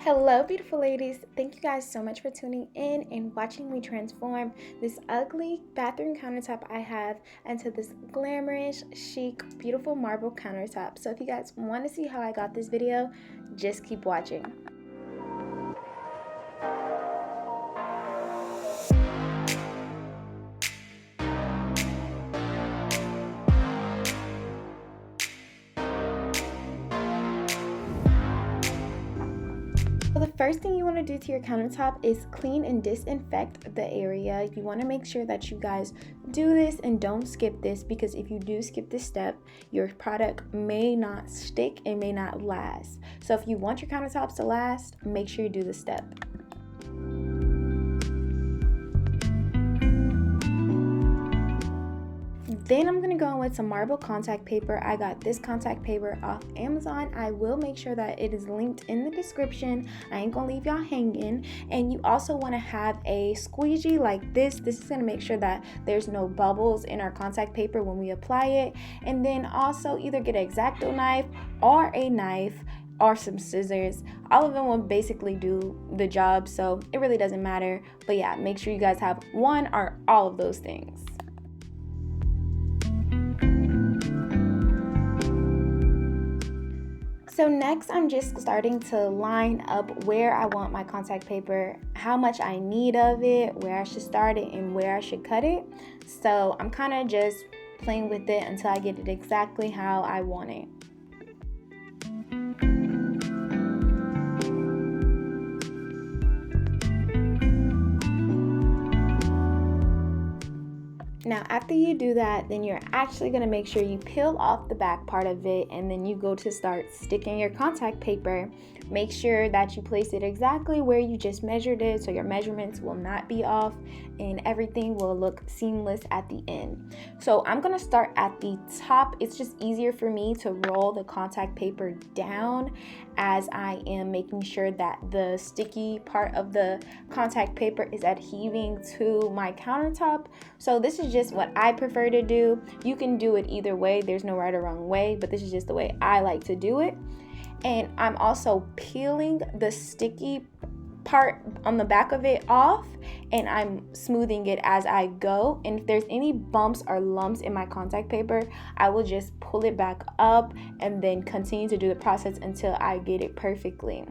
Hello, beautiful ladies. Thank you guys so much for tuning in and watching me transform this ugly bathroom countertop I have into this glamorous, chic, beautiful marble countertop. So if you guys want to see how I got this video, just keep watching. So the first thing you want to do to your countertop is clean and disinfect the area. You want to make sure that you guys do this and don't skip this, because if you do skip this step, your product may not stick and may not last. So if you want your countertops to last, make sure you do this step. Then I'm going to go in with some marble contact paper. I got this contact paper off Amazon. I will make sure that it is linked in the description. I ain't going to leave y'all hanging. And you also want to have a squeegee like this. This is going to make sure that there's no bubbles in our contact paper when we apply it. And then also either get an X-Acto knife or a knife or some scissors. All of them will basically do the job, so it really doesn't matter. But yeah, make sure you guys have one or all of those things. So next, I'm just starting to line up where I want my contact paper, how much I need of it, where I should start it, and where I should cut it. So I'm kind of just playing with it until I get it exactly how I want it. Now, after you do that, then you're actually going to make sure you peel off the back part of it, and then you go to start sticking your contact paper. Make sure that you place it exactly where you just measured it, so your measurements will not be off and everything will look seamless at the end. So I'm going to start at the top. It's just easier for me to roll the contact paper down as I am making sure that the sticky part of the contact paper is adhering to my countertop. So this is just what I prefer to do. You can do it either way. There's no right or wrong way, but this is just the way I like to do it. And I'm also peeling the sticky part on the back of it off, and I'm smoothing it as I go. And if there's any bumps or lumps in my contact paper, I will just pull it back up and then continue to do the process until I get it perfectly.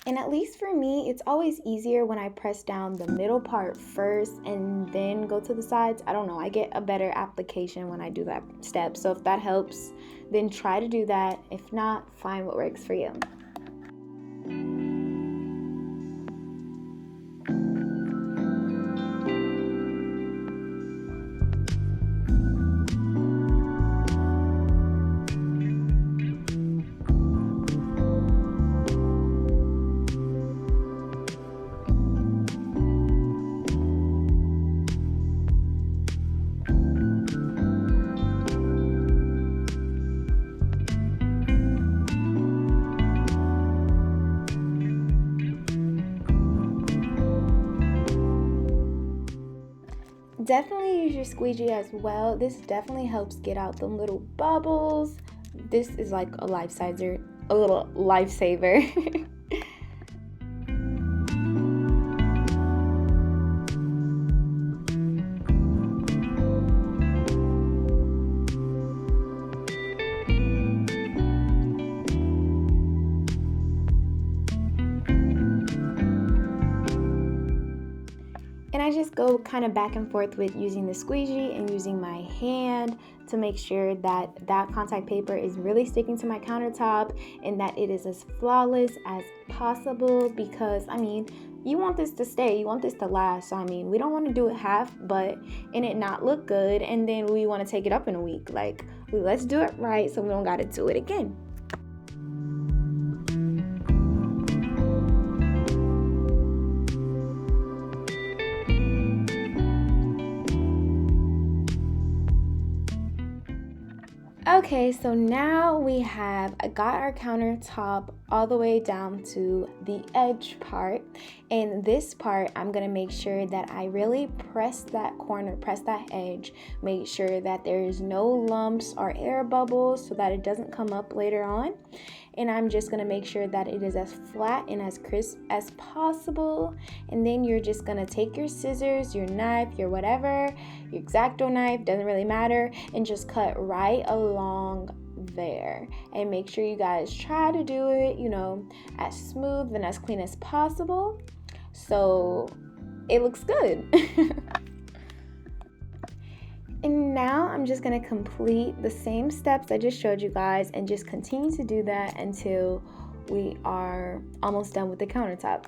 And at least for me, it's always easier when I press down the middle part first and then go to the sides. I don't know, I get a better application when I do that step. So if that helps, then try to do that. If not, find what works for you. Definitely use your squeegee as well. This definitely helps get out the little bubbles. This is like a little lifesaver. And I just go kind of back and forth with using the squeegee and using my hand to make sure that that contact paper is really sticking to my countertop and that it is as flawless as possible, because I mean, you want this to stay, you want this to last. So I mean, we don't want to do it half but and it not look good, and then we want to take it up in a week. Like, let's do it right so we don't got to do it again. Okay, so now we have got our countertop all the way down to the edge part. And this part, I'm going to make sure that I really press that corner, press that edge, make sure that there is no lumps or air bubbles so that it doesn't come up later on. And I'm just going to make sure that it is as flat and as crisp as possible. And then you're just going to take your scissors, your knife, your whatever, your X-Acto knife, doesn't really matter, and just cut right along there. And make sure you guys try to do it, as smooth and as clean as possible so it looks good. And now I'm just going to complete the same steps I just showed you guys and just continue to do that until we are almost done with the countertop.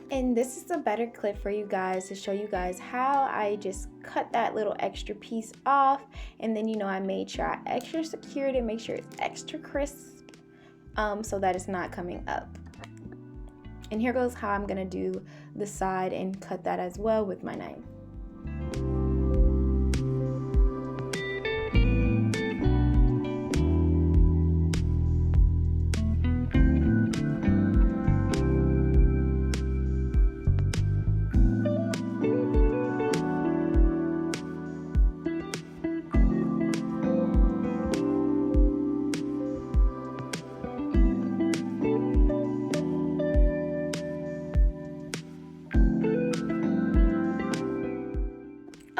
And this is a better clip for you guys to show you guys how I just cut that little extra piece off, and then I made sure I extra secured it, make sure it's extra crisp, so that it's not coming up. And here goes how I'm gonna do the side and cut that as well with my knife.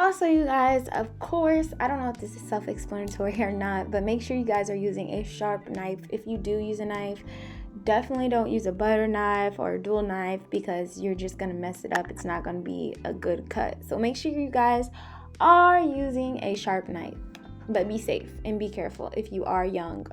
Also, you guys, of course, I don't know if this is self-explanatory or not, but make sure you guys are using a sharp knife. If you do use a knife, definitely don't use a butter knife or a dual knife because you're just going to mess it up. It's not going to be a good cut. So make sure you guys are using a sharp knife, but be safe and be careful if you are young.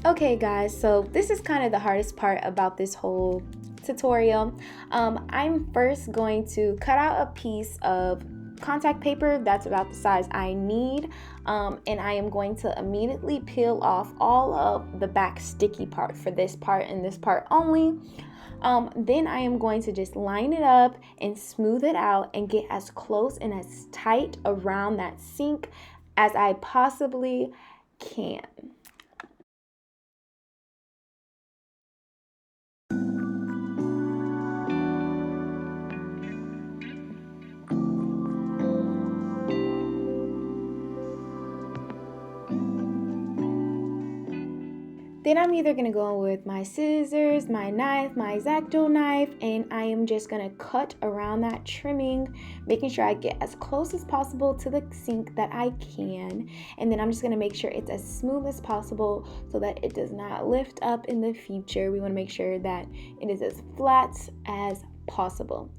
Okay guys, so this is kind of the hardest part about this whole tutorial. I'm first going to cut out a piece of contact paper that's about the size I need, and I am going to immediately peel off all of the back sticky part for this part and this part only. Then I am going to just line it up and smooth it out and get as close and as tight around that sink as I possibly can. Then I'm either going to go with my scissors, my knife, my X-Acto knife, and I am just going to cut around that trimming, making sure I get as close as possible to the sink that I can. And then I'm just going to make sure it's as smooth as possible so that it does not lift up in the future. We want to make sure that it is as flat as possible.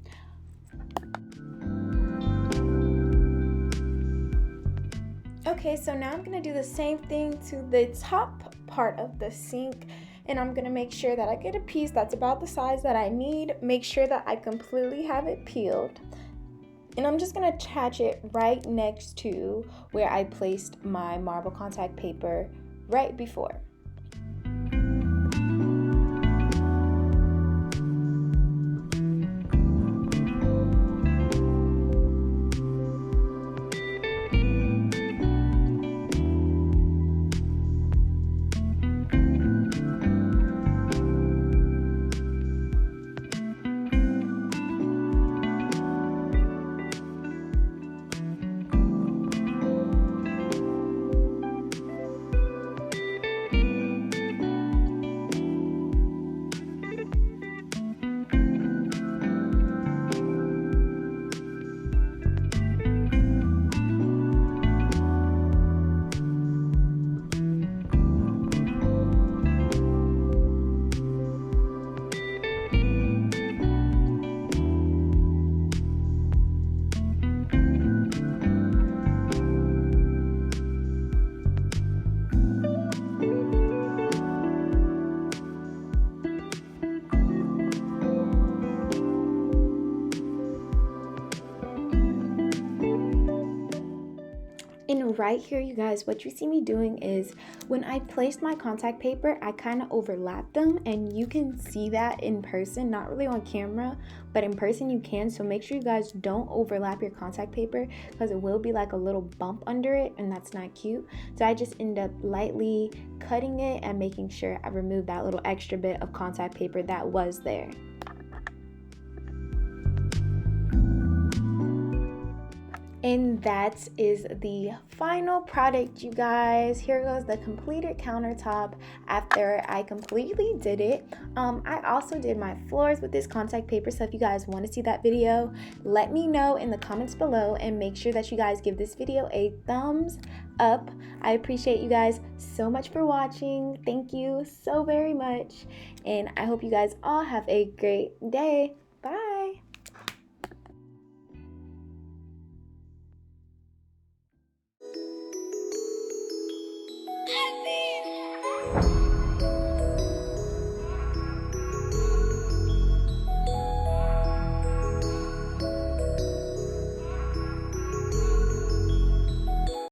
Okay, so now I'm going to do the same thing to the top part of the sink, and I'm going to make sure that I get a piece that's about the size that I need. Make sure that I completely have it peeled, and I'm just going to attach it right next to where I placed my marble contact paper right before. And right here, you guys, what you see me doing is when I placed my contact paper, I kind of overlapped them, and you can see that in person, not really on camera, but in person you can. So make sure you guys don't overlap your contact paper because it will be like a little bump under it, and that's not cute. So I just end up lightly cutting it and making sure I remove that little extra bit of contact paper that was there. And that is the final product, you guys. Here goes the completed countertop after I completely did it. I also did my floors with this contact paper, so if you guys want to see that video, let me know in the comments below, and make sure that you guys give this video a thumbs up. I appreciate you guys so much for watching. Thank you so very much, and I hope you guys all have a great day.